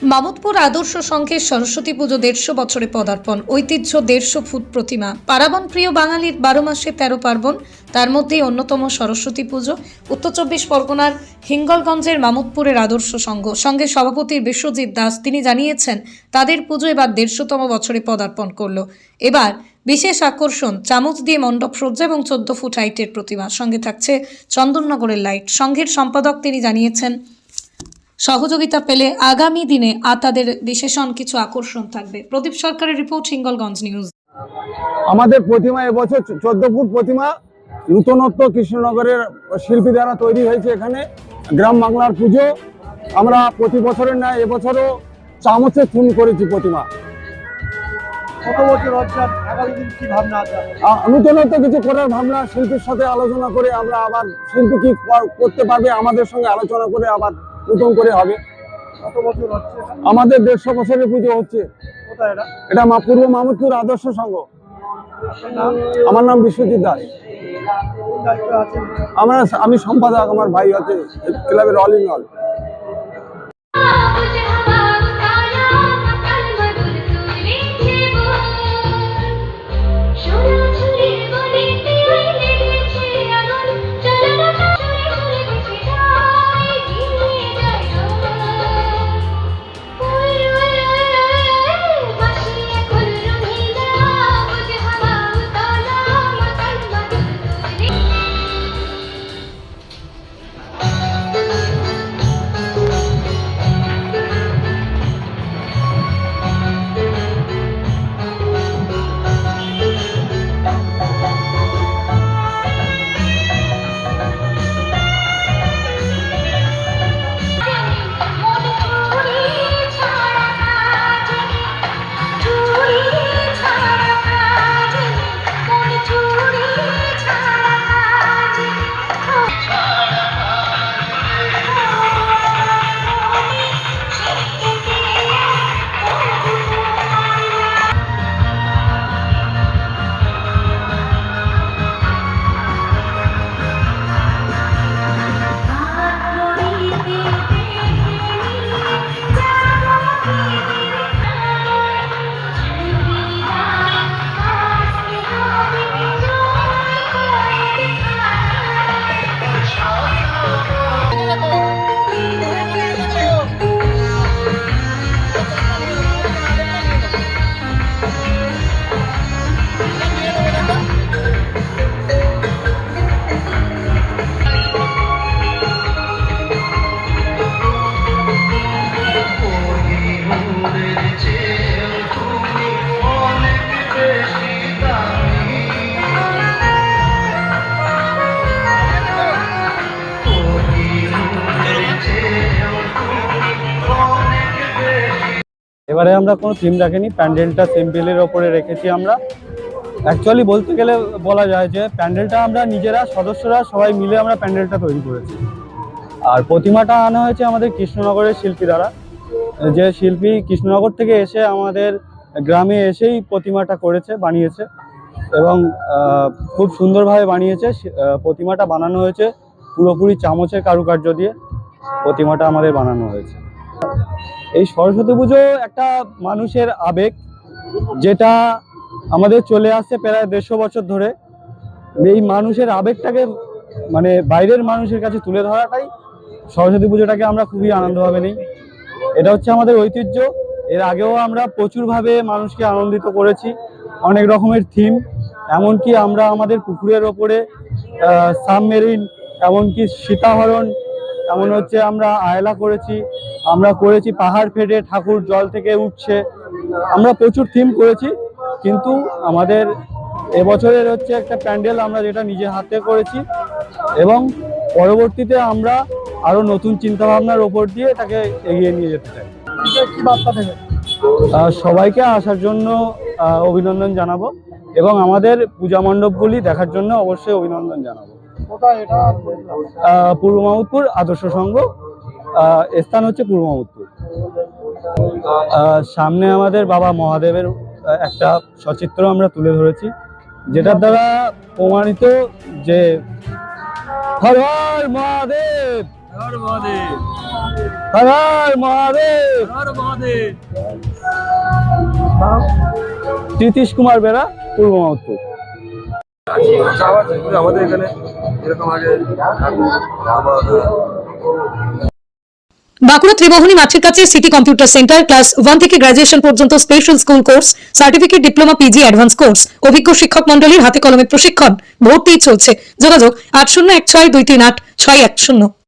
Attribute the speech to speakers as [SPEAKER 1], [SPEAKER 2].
[SPEAKER 1] মামুদপুর আদর্শ সংঘের সরস্বতী পুজো ১৫০ বছরে পদার্পণ। ঐতিহ্য ১৫০ ফুট প্রতিমা। পার্বণ প্রিয় বাঙালির ১২ মাসে ১৩ পার্বণ, তার মধ্যেই অন্যতম সরস্বতী পুজো। উত্তর চব্বিশ পরগনার হিঙ্গলগঞ্জের মামুদপুরের আদর্শ সংঘ সংঘের সভাপতি বিশ্বজিৎ দাস তিনি জানিয়েছেন, তাদের পুজো এবার ১৫০তম বছরে পদার্পণ করলো। এবার বিশেষ আকর্ষণ চামচ দিয়ে মণ্ডপ সজ্জা এবং ১৪ ফুট হাইটের প্রতিমা, সঙ্গে থাকছে চন্দননগরের লাইট। সংঘের সম্পাদক তিনি জানিয়েছেন, সহযোগিতা পেলে আগামী দিনে তাদের বিশেষণ কিছু আকর্ষণ থাকবে। প্রদীপ সরকারের রিপোর্ট, হিঙ্গলগঞ্জ নিউজ।
[SPEAKER 2] আমাদের প্রতিমা এবছর 14 ফুট প্রতিমা নূতনত্ব কৃষ্ণনগরের শিল্পী দ্বারা তৈরি হয়েছে। এখানে গ্রাম বাংলার পুজো। আমরা প্রতি বছরের ন্যায় এবছরও চামচে থিম করেছি প্রতিমা। নূতনত্ব কিছু করার ভাবনা, শিল্পীর সাথে আলোচনা করে আমরা আবার শিল্পী কি করতে পারবে আমাদের সঙ্গে আলোচনা করে আবার নতুন করে হবে। আমাদের ১৫০ বছরের পুজো হচ্ছে। এটা পূর্ব মামুদপুর আদর্শ সংঘ। আমার নাম বিশ্বজিৎ দাস। আমি সম্পাদক, আমার ভাই আছে ক্লাবের অল ইন অল।
[SPEAKER 3] এবারে আমরা কোনো থিম রাখিনি, প্যান্ডেলটা সিম্পলের ওপরে রেখেছি। আমরা অ্যাকচুয়ালি বলতে গেলে বলা যায় যে প্যান্ডেলটা আমরা নিজেরা সদস্যরা সবাই মিলে আমরা প্যান্ডেলটা তৈরি করেছি। আর প্রতিমাটা আনা হয়েছে আমাদের কৃষ্ণনগরের শিল্পী দ্বারা, যে শিল্পী কৃষ্ণনগর থেকে এসে আমাদের গ্রামে এসেই প্রতিমাটা করেছে, বানিয়েছে এবং খুব সুন্দরভাবে বানিয়েছে। প্রতিমাটা বানানো হয়েছে পুরোপুরি চামচের কারুকার্য দিয়ে প্রতিমাটা আমাদের বানানো হয়েছে। এই সরস্বতী পুজো একটা মানুষের আবেগ, যেটা আমাদের চলে আসছে প্রায় ১৫০ বছর ধরে। এই মানুষের আবেগটাকে মানে বাইরের মানুষের কাছে তুলে ধরাটাই সরস্বতী পুজোটাকে আমরা খুবই আনন্দভাবে নিই। এটা হচ্ছে আমাদের ঐতিহ্য। এর আগেও আমরা প্রচুরভাবে মানুষকে আনন্দিত করেছি, অনেক রকমের থিম, এমনকি আমরা আমাদের পুকুরের ওপরে সাবমেরিন, এমনকি সীতাহরণ, এমন হচ্ছে আমরা আয়লা করেছি, আমরা করেছি পাহাড় ফেটে ঠাকুর জল থেকে উঠছে। আমরা প্রচুর থিম করেছি, কিন্তু আমাদের এবছরের হচ্ছে একটা প্যান্ডেল আমরা যেটা নিজে হাতে করেছি এবং পরবর্তীতে আমরা আরো নতুন চিন্তা ভাবনার ওপর দিয়ে এটাকে এগিয়ে নিয়ে যেতে চাই। কি বার্তা দেবে? সবাইকে আসার জন্য অভিনন্দন জানাবো এবং আমাদের পূজা মণ্ডপগুলি দেখার জন্য অবশ্যই অভিনন্দন জানাবো। পূর্ব মামুদপুর আদর্শ সংঘ, স্থান হচ্ছে পূর্ব মামুদপুর। সামনে আমাদের বাবা মহাদেবের একটা সচিত্র আমরা তুলে ধরেছি, যেটার দ্বারা প্রমাণিত যে হর হর মহাদেব, হর মহাদেব। হর হর মহাদেব। নীতিশ কুমার বেরা, পূর্ব মাহতপুর।
[SPEAKER 2] আমাদের এখানে এরকম আগে
[SPEAKER 1] বাঁকুড়া ত্রিমোহনী মাঠের কাছে সিটি কম্পিউটার সেন্টার ক্লাস 1 থেকে গ্রাজুয়েশন পর্যন্ত special school course, certificate, diploma, PG, advance course, অভিজ্ঞ শিক্ষক মন্ডলীর হাতে কলমে প্রশিক্ষণ, ভর্তি চলছে। যোগাযোগ 8016238610।